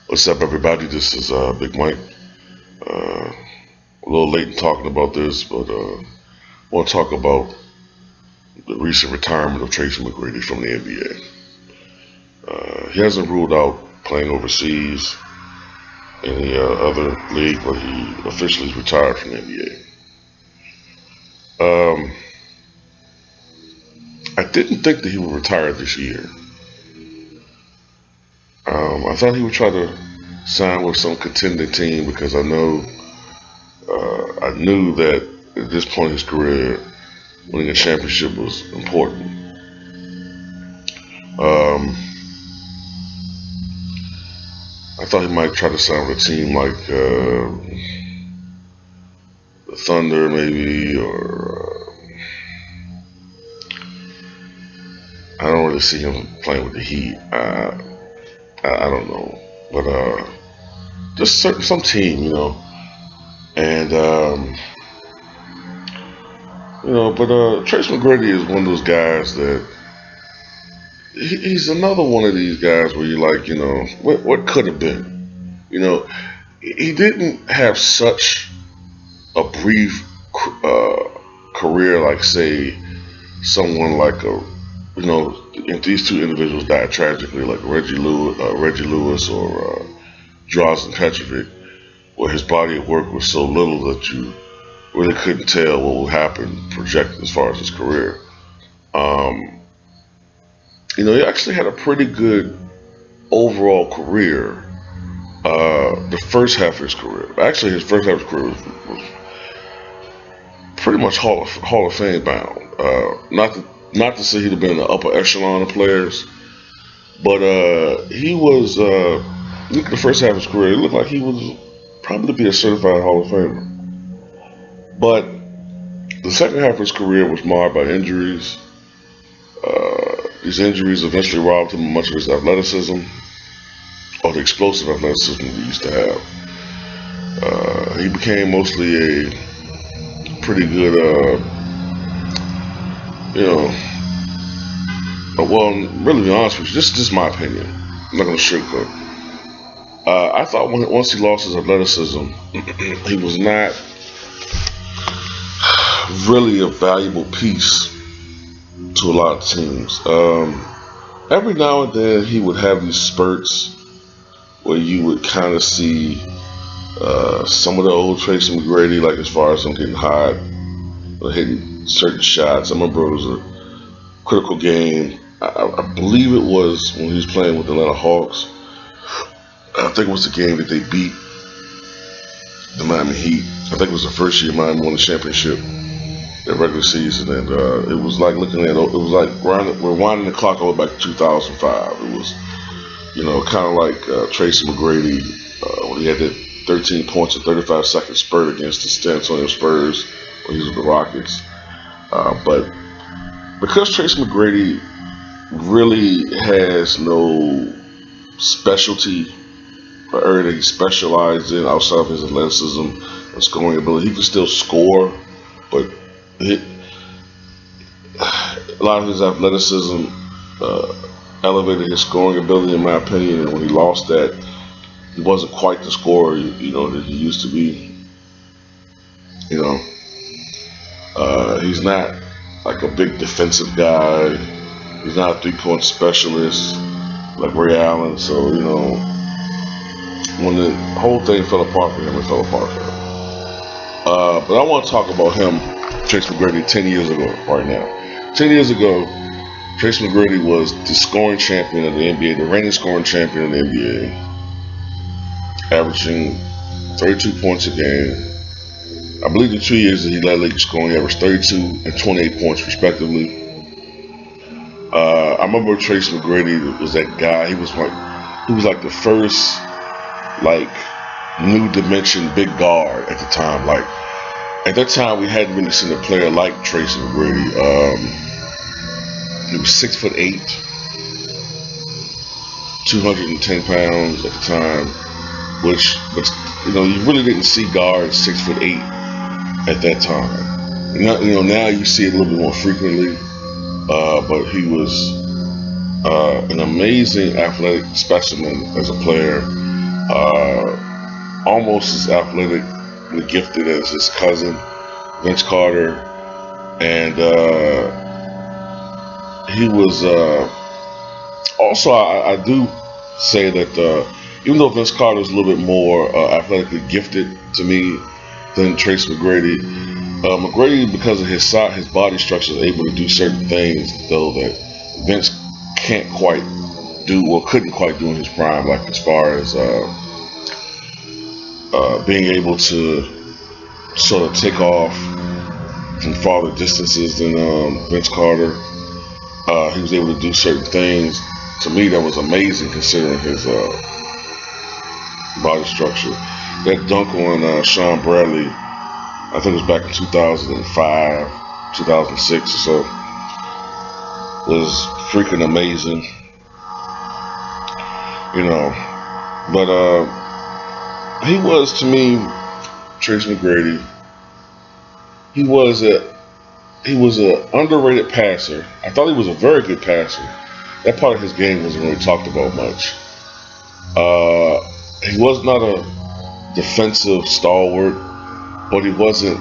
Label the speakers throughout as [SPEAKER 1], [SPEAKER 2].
[SPEAKER 1] What's up, everybody? This is Big Mike. A little late in talking about this, but I want to talk about the recent retirement of Tracy McGrady from the NBA. He hasn't ruled out playing overseas in the other league, but he officially retired from the NBA. I didn't think that he would retire this year. I thought he would try to sign with some contending team because I knew that at this point in his career, winning a championship was important. I thought he might try to sign with a team like the Thunder, maybe, or I don't really see him playing with the Heat. I don't know, but just some team, and but Trace McGrady is one of those guys that he's another one of these guys where you're like, what could have been, he didn't have such a brief career like, say, someone like and these two individuals died tragically, like Reggie Lewis or Drazen Petrovic, where his body of work was so little that you really couldn't tell what would happen projected as far as his career. He actually had a pretty good overall career. The first half of his career, actually, his first half of his career was pretty much Hall of Fame bound. Not to say he'd have been in the upper echelon of players, but he was. Look at the first half of his career; it looked like he was probably to be a certified Hall of Famer. But the second half of his career was marred by injuries. These injuries eventually robbed him of much of his athleticism, or the explosive athleticism he used to have. He became mostly a pretty good, well, really, to be honest with you, this is my opinion. I'm not going to sugarcoat. I thought once he lost his athleticism, he was not really a valuable piece to a lot of teams. Every now and then he would have these spurts where you would kind of see some of the old Tracy McGrady, like as far as him getting hot, hitting certain shots. I remember it was a critical game. I believe it was when he was playing with the Atlanta Hawks. I think it was the game that they beat the Miami Heat. I think it was the first year Miami won the championship, their regular season, and it was like rewinding the clock over back to 2005. It was, kind of like Tracy McGrady when he had that 13 points in 35 second spurt against the San Antonio Spurs when he was with the Rockets. But because Tracy McGrady really has no specialty or area that he specialized in outside of his athleticism and scoring ability, he can still score, but a lot of his athleticism elevated his scoring ability, in my opinion, and when he lost that, he wasn't quite the scorer that he used to be. He's not like a big defensive guy. He's not a three-point specialist like Ray Allen. So when the whole thing fell apart for him, it fell apart for him. But I want to talk about him, Trace McGrady, 10 years ago, right now. 10 years ago, Trace McGrady was the scoring champion of the NBA, the reigning scoring champion of the NBA, averaging 32 points a game. I believe the 2 years that he led league scoring, he averaged 32 and 28 points respectively. I remember Trace McGrady was that guy. He was like the first new dimension big guard at the time. Like at that time, we hadn't really seen a player like Tracy McGrady. He was 6'8", 210 pounds at the time, but you really didn't see guards 6'8" at that time. Now you see it a little bit more frequently, but he was an amazing athletic specimen as a player. almost as athletically gifted as his cousin, Vince Carter. And he was also, I do say that even though Vince Carter is a little bit more athletically gifted to me than Tracy McGrady, McGrady, because of his size, his body structure, is able to do certain things though that Vince can't quite do, or couldn't quite do in his prime, like as far as being able to sort of take off from farther distances than Vince Carter. He was able to do certain things to me that was amazing considering his body structure. That dunk on Sean Bradley, I think it was back in 2005, 2006 or so, was freaking amazing. You know, but he was, to me, Tracy McGrady, he was an underrated passer. I thought he was a very good passer. That part of his game wasn't really talked about much. He was not a defensive stalwart, but he wasn't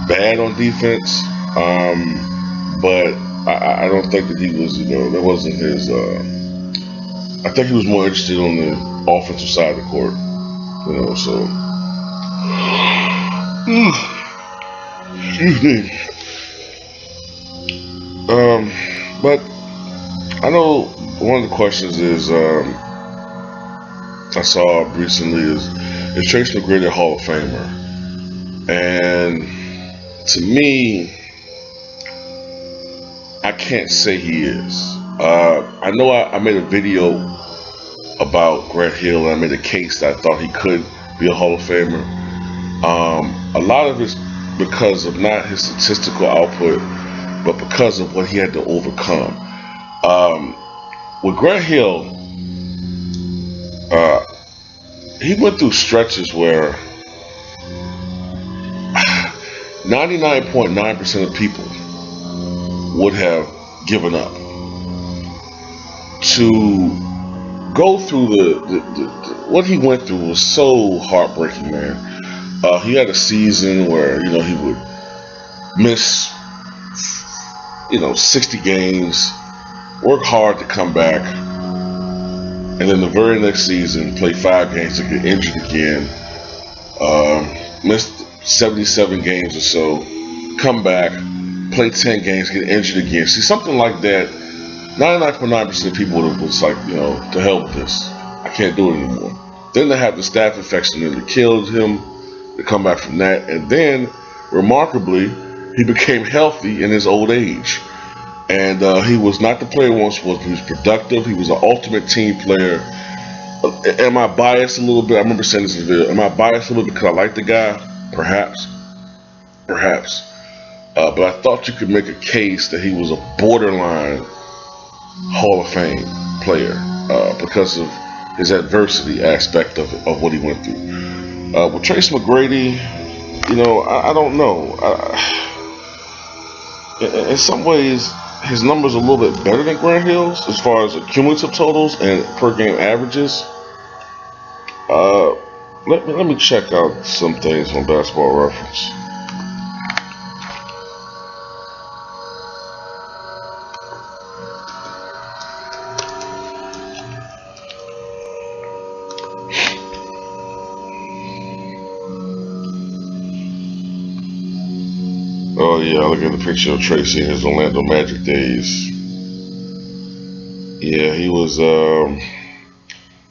[SPEAKER 1] bad on defense. But I don't think that he was, that wasn't his. I think he was more interested on the offensive side of the court, so. Excuse me. But I know one of the questions is I saw recently is Tracy McGrady a Hall of Famer? And to me, I can't say he is. I know I made a video about Grant Hill, and I made a case that I thought he could be a Hall of Famer. A lot of it's because of not his statistical output, but because of what he had to overcome. With Grant Hill, he went through stretches where 99.9% of people would have given up. To go through what he went through was so heartbreaking, man. He had a season where, he would miss, 60 games, work hard to come back, and then the very next season, play 5 games to get injured again, missed 77 games or so, come back, play 10 games, get injured again. See, something like that, 99.9% of people was like, to hell with this. I can't do it anymore. Then they had the staph infection that killed him, to come back from that, and then, remarkably, he became healthy in his old age. And he was not the player once was. He was productive. He was an ultimate team player. Am I biased a little bit? I remember saying this in the video. Am I biased a little bit because I like the guy? Perhaps. But I thought you could make a case that he was a borderline Hall of Fame player because of his adversity aspect of what he went through. With Tracy McGrady, I don't know. In some ways, his numbers are a little bit better than Grant Hill's as far as cumulative totals and per game averages. Let me check out some things on Basketball Reference. Oh yeah, look at the picture of Tracy in his Orlando Magic days. Yeah, he was,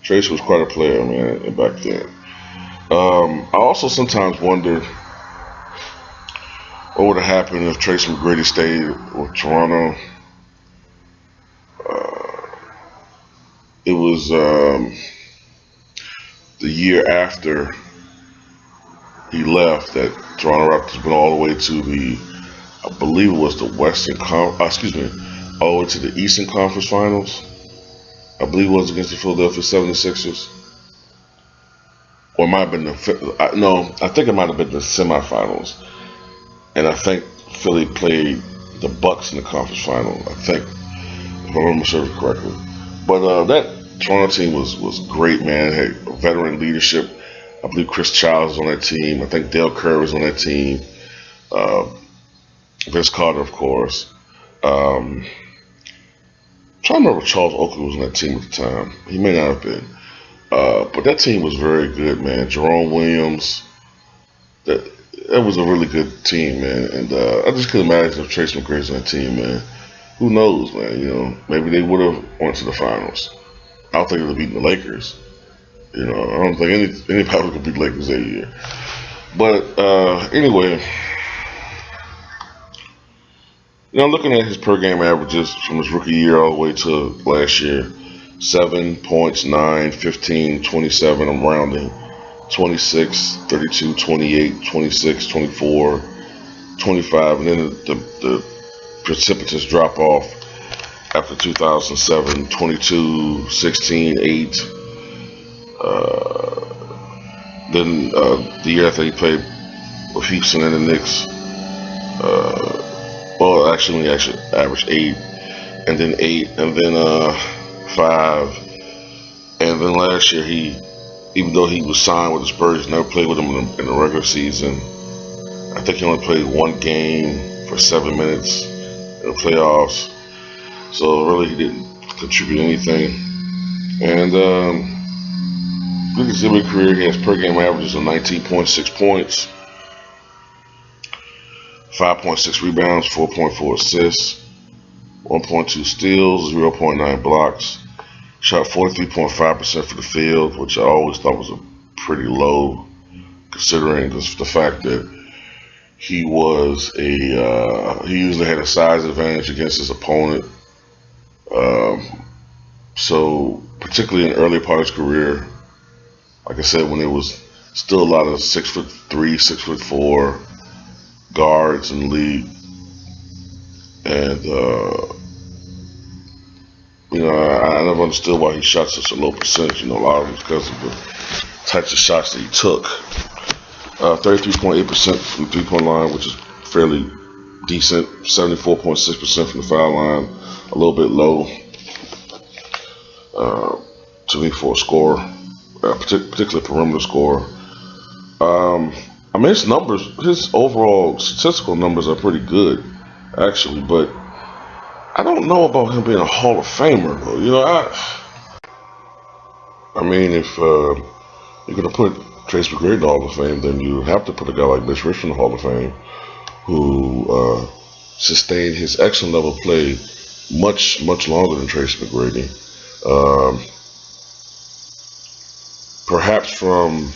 [SPEAKER 1] Tracy was quite a player, man, back then. I also sometimes wonder what would have happened if Tracy McGrady stayed with Toronto. It was the year after he left that Toronto Raptors went all the way to I believe it was the all the way to the Eastern Conference Finals. I believe it was against the Philadelphia 76ers. Or it might have been I think it might have been the semifinals. And I think Philly played the Bucks in the conference final, I think, if I remember serving correctly. But Toronto team was great, man. Had veteran leadership. I believe Chris Childs was on that team. I think Dale Curry was on that team. Uh, Vince Carter, of course. I'm trying to remember if Charles Oakley was on that team at the time. He may not have been. But that team was very good, man. Jerome Williams. That was a really good team, man. And I just couldn't imagine if Tracy McGrady's on that team, man. Who knows, man? You know, maybe they would have went to the finals. I don't think they would have beaten the Lakers. You know, I don't think anybody could beat the Lakers that year. But anyway, you know, looking at his per game averages from his rookie year all the way to last year, 7 points, 9, 15, 27, I'm rounding, 26, 32, 28, 26, 24, 25, and then the precipitous drop off after 2007, 22, 16, 8. Then the year after he played with Houston and the Knicks, well, actually, he actually averaged 8, and then 8, and then 5, and then last year even though he was signed with the Spurs, never played with them in the regular season. I think he only played one game for 7 minutes in the playoffs, so really he didn't contribute anything. And look at his NBA career. He has per game averages of 19.6 points, 5.6 rebounds, 4.4 assists, 1.2 steals, 0.9 blocks. Shot 43.5% for the field, which I always thought was a pretty low, considering the fact that he usually had a size advantage against his opponent. So particularly in the early part of his career, like I said, when there was still a lot of 6'3", 6'4" guards in the league, and you know, I never understood why he shot such a low percentage. You know, a lot of it was because of the types of shots that he took. 33.8% from the three-point line, which is fairly decent. 74.6% from the foul line, a little bit low to me for a scorer, particularly perimeter scorer. I mean, his overall statistical numbers are pretty good, actually, but I don't know about him being a Hall of Famer, though. You know, I mean, if you're going to put Tracy McGrady in the Hall of Fame, then you have to put a guy like Mitch Richmond in the Hall of Fame, who sustained his excellent level of play much longer than Tracy McGrady. Perhaps from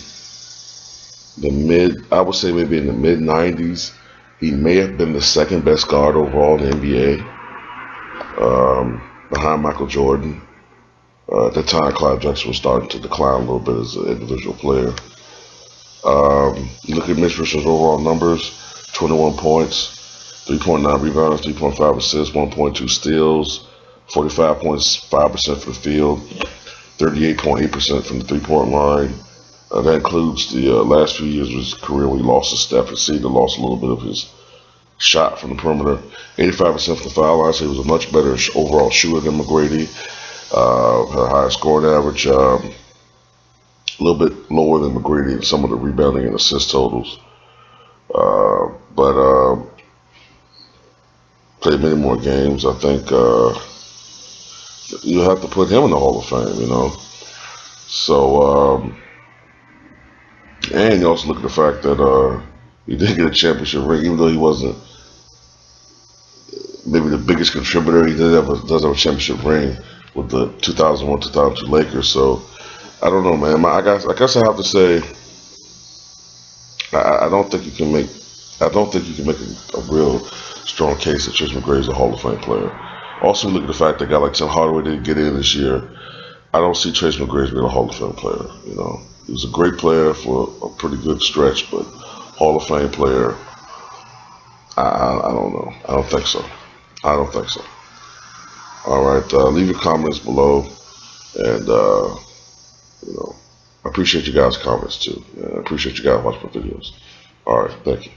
[SPEAKER 1] I would say maybe in the mid 90s, he may have been the second best guard overall in the NBA. Behind Michael Jordan. At that time, Clive Jackson was starting to decline a little bit as an individual player. You look at Mitch Richmond's overall numbers: 21 points, 3.9 rebounds, 3.5 assists, 1.2 steals, 45.5% from the field, 38.8% from the three-point line. That includes the last few years of his career when he lost his step and Cedar lost a little bit of his shot from the perimeter. 85% from the foul line, so he was a much better overall shooter than McGrady. Had a higher scoring average, a little bit lower than McGrady in some of the rebounding and assist totals. But played many more games. I think you have to put him in the Hall of Fame, you know. So, and you also look at the fact that he did get a championship ring, even though he wasn't maybe the biggest contributor. He does have a championship ring with the 2001-2002 Lakers. So I don't know, man. I guess I have to say I don't think you can make a real strong case that Tracy McGrady is a Hall of Fame player. Also, look at the fact that a guy like Tim Hardaway didn't get in this year. I don't see Tracy McGrady being a Hall of Fame player. You know, he was a great player for a pretty good stretch, but Hall of Fame player, I don't know. I don't think so. All right, leave your comments below, and you know, I appreciate you guys' comments too. I appreciate you guys watching my videos. All right, thank you.